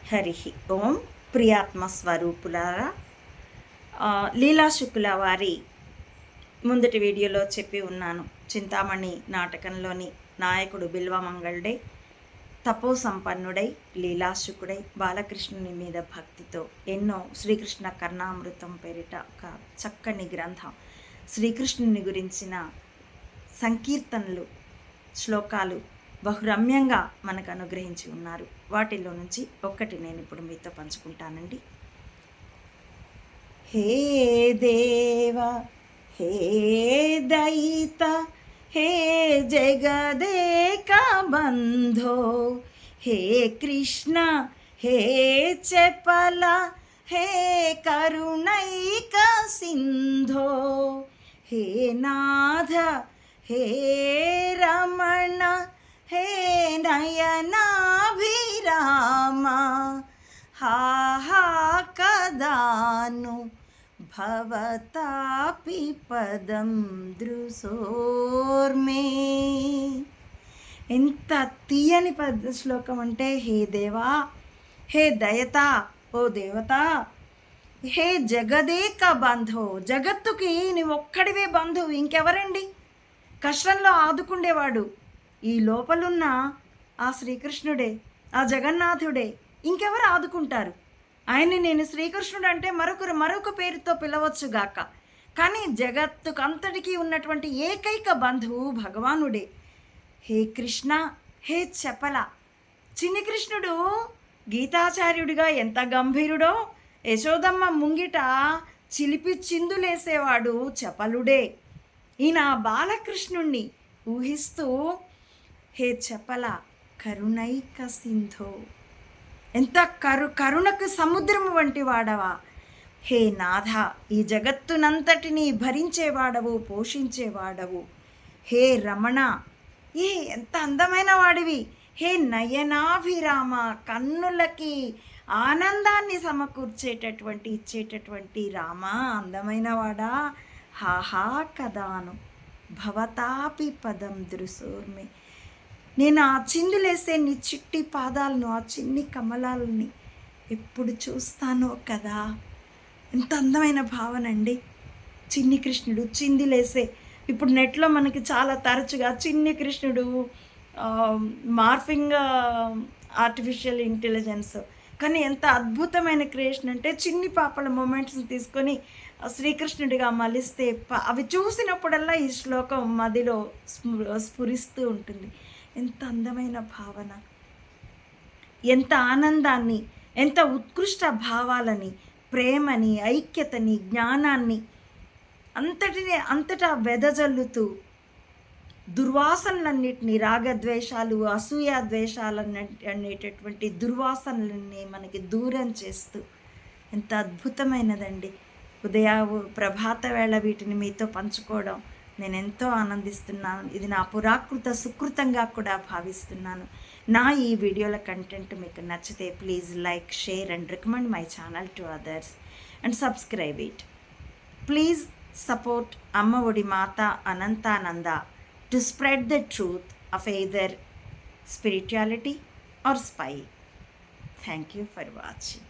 హరి ఓం. ప్రియాత్మ స్వరూపులారా, లీలా శుక్ల వారి ముందటి వీడియోలో చెప్పి ఉన్నాను. చింతామణి నాటకంలోని నాయకుడు బిల్వమంగళుడై తపో సంపన్నుడై లీలాశుకుడై బాలకృష్ణుని మీద భక్తితో ఎన్నో శ్రీకృష్ణ కర్ణామృతం పేరిట ఒక చక్కని గ్రంథం శ్రీకృష్ణుని గురించిన సంకీర్తనలు, శ్లోకాలు బహురమ్యంగా మనకు అనుగ్రహించి ఉన్నారు. వాటిలో నుంచి ఒక్కటి నేను ఇప్పుడు మీతో పంచుకుంటానండి. హే దేవ, హే దయిత, హే జగదేక బంధో, హే కృష్ణ, హే చపల, హే కరుణైక సింధో, హే నాథ, హే రమణ, హే నయనాభిరామ, హా కదాను భవతాపి పదం దృశోర్మే. ఎంత తీయని శ్లోకం అంటే, హే దేవా, హే దయత, ఓ దేవత, హే జగదేక బంధు, జగత్తుకి నీవొక్కడివే బంధువు, ఇంకెవరండి? కష్టంలో ఆదుకుండేవాడు ఈ లోపలున్న ఆ శ్రీకృష్ణుడే, ఆ జగన్నాథుడే. ఇంకెవరు ఆదుకుంటారు ఆయన్ని? నేను శ్రీకృష్ణుడు అంటే మరొక పేరుతో పిలవచ్చుగాక, కానీ జగత్తుకు అంతటికీ ఉన్నటువంటి ఏకైక బంధువు భగవానుడే. హే కృష్ణ, హే చపల. చిన్ని కృష్ణుడు గీతాచార్యుడిగా ఎంత గంభీరుడో, యశోదమ్మ ముంగిట చిలిపి చిందులేసేవాడు చపలుడే. ఈయన బాలకృష్ణుణ్ణి ఊహిస్తూ, హే చపల కరుణైక సింధో, ఎంత కరుణకు సముద్రము వంటి వాడవా. హే నాథ, ఈ జగత్తునంతటినీ భరించేవాడవు, పోషించేవాడవు. హే రమణ, ఎంత అందమైన వాడివి. హే నయనాభిరామ, కన్నులకి ఆనందాన్ని సమకూర్చేటటువంటి, ఇచ్చేటటువంటి రామ, అందమైన వాడా. హాహా కదాను భవతాపి పదం దృశోర్మి. నేను ఆ చిందులేసే నీ చిట్టి పాదాలను, ఆ చిన్ని కమలాలని ఎప్పుడు చూస్తానో కదా. ఎంత అందమైన భావన అండి. చిన్ని కృష్ణుడు చిందులేసే, ఇప్పుడు నెట్లో మనకి చాలా తరచుగా చిన్ని కృష్ణుడు, మార్ఫింగ్ ఆర్టిఫిషియల్ ఇంటెలిజెన్స్, కానీ ఎంత అద్భుతమైన క్రియేషన్ అంటే, చిన్ని పాపల మూమెంట్స్ని తీసుకొని శ్రీకృష్ణుడిగా మలిస్తే అవి చూసినప్పుడల్లా ఈ శ్లోకం మదిలో స్ఫురిస్తూ ఉంటుంది. ఎంత అందమైన భావన, ఎంత ఆనందాన్ని, ఎంత ఉత్కృష్ట భావాలని, ప్రేమని, ఐక్యతని, జ్ఞానాన్ని అంతటా వెదజల్లుతూ దుర్వాసనలన్నిటినీ, రాగద్వేషాలు, అసూయాద్వేషాలు అనేటటువంటి దుర్వాసనలన్నీ మనకి దూరం చేస్తూ ఎంత అద్భుతమైనదండి. ప్రభాత వేళ వీటిని మీతో పంచుకోవడం నేను ఎంతో ఆనందిస్తున్నాను. ఇది నా పురాకృత సుకృతంగా కూడా భావిస్తున్నాను. నా ఈ వీడియోల కంటెంట్ మీకు నచ్చితే please like, share and recommend my channel to others and subscribe it. Please support అమ్మ ఒడి మాత Anantananda to spread the truth of either spirituality or spy. Thank you for watching.